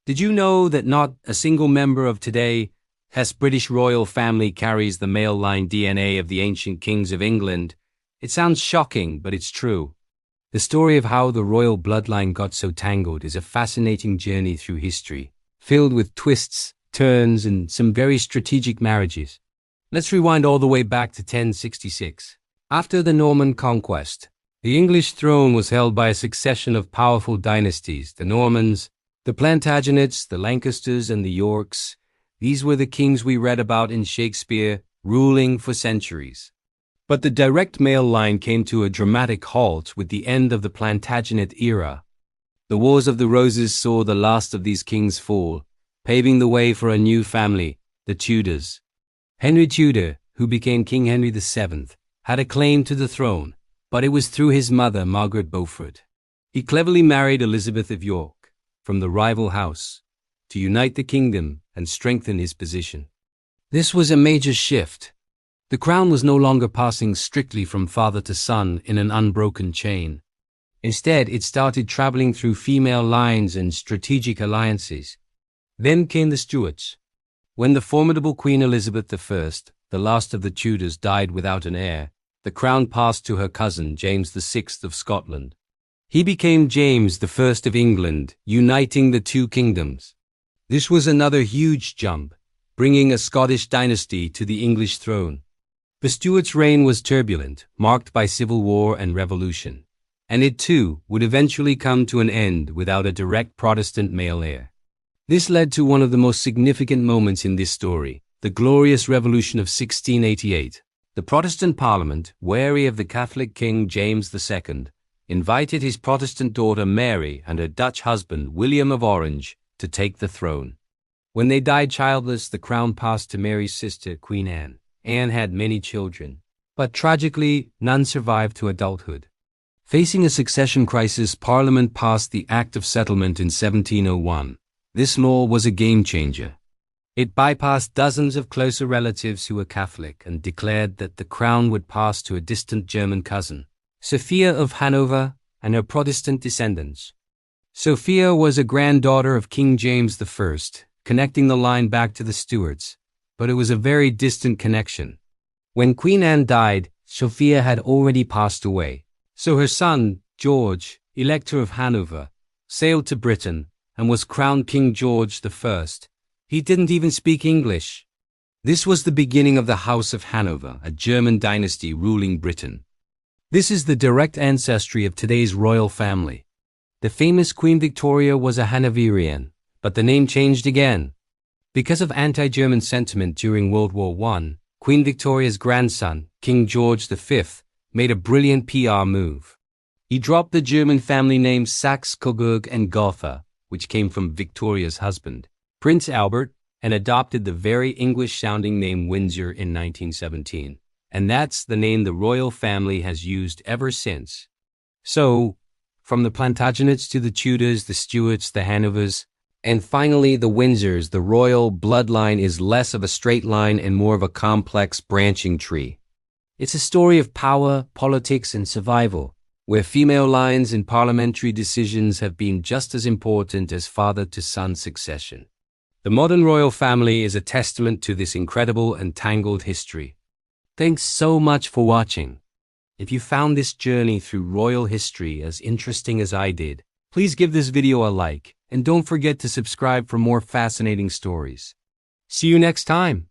Did you know that not a single member of today's British royal family carries the male line DNA of the ancient kings of England? It sounds shocking, but it's true. The story of how the royal bloodline got so tangled is a fascinating journey through history, filled with twists, turns, and some very strategic marriages. Let's rewind all the way back to 1066. After the Norman conquest, the English throne was held by a succession of powerful dynasties: the Normans, the Plantagenets, the Lancasters, and the Yorks. These were the kings we read about in Shakespeare, ruling for centuries. But the direct male line came to a dramatic halt with the end of the Plantagenet era. The Wars of the Roses saw the last of these kings fall, paving the way for a new family, the Tudors. Henry Tudor, who became King Henry VII, had a claim to the throne, but it was through his mother, Margaret Beaufort. He cleverly married Elizabeth of York, from the rival house, to unite the kingdom and strengthen his position. This was a major shift. The crown was no longer passing strictly from father to son in an unbroken chain. Instead, it started traveling through female lines and strategic alliances. Then came the Stuarts. When the formidable Queen Elizabeth I, the last of the Tudors, died without an heir, the crown passed to her cousin, James VI of Scotland. He became James I of England, uniting the two kingdoms. This was another huge jump, bringing a Scottish dynasty to the English throne. The Stuarts' reign was turbulent, marked by civil war and revolution, and it too would eventually come to an end without a direct Protestant male heir. This led to one of the most significant moments in this story, the Glorious Revolution of 1688. The Protestant Parliament, wary of the Catholic King James II, invited his Protestant daughter Mary and her Dutch husband William of Orange to take the throne. When they died childless, the crown passed to Mary's sister, Queen Anne. Anne had many children, but tragically, none survived to adulthood. Facing a succession crisis, Parliament passed the Act of Settlement in 1701. This law was a game-changer. It bypassed dozens of closer relatives who were Catholic and declared that the crown would pass to a distant German cousin, Sophia of Hanover, and her Protestant descendants. Sophia was a granddaughter of King James I, connecting the line back to the Stuarts, but it was a very distant connection. When Queen Anne died, Sophia had already passed away, so her son, George, Elector of Hanover, sailed to Britain and was crowned King George I. He didn't even speak English. This was the beginning of the House of Hanover, a German dynasty ruling Britain. This is the direct ancestry of today's royal family. The famous Queen Victoria was a Hanoverian, but the name changed again. Because of anti-German sentiment during World War I, Queen Victoria's grandson, King George V, made a brilliant PR move. He dropped the German family names Saxe-Coburg and Gotha, which came from Victoria's husband, Prince Albert, and adopted the very English-sounding name Windsor in 1917. And that's the name the royal family has used ever since. So, from the Plantagenets to the Tudors, the Stuarts, the Hanovers, and finally the Windsors, the royal bloodline is less of a straight line and more of a complex branching tree. It's a story of power, politics, and survival, where female lines in parliamentary decisions have been just as important as father-to-son succession. The modern royal family is a testament to this incredible and tangled history. Thanks so much for watching. If you found this journey through royal history as interesting as I did, please give this video a like, and don't forget to subscribe for more fascinating stories. See you next time.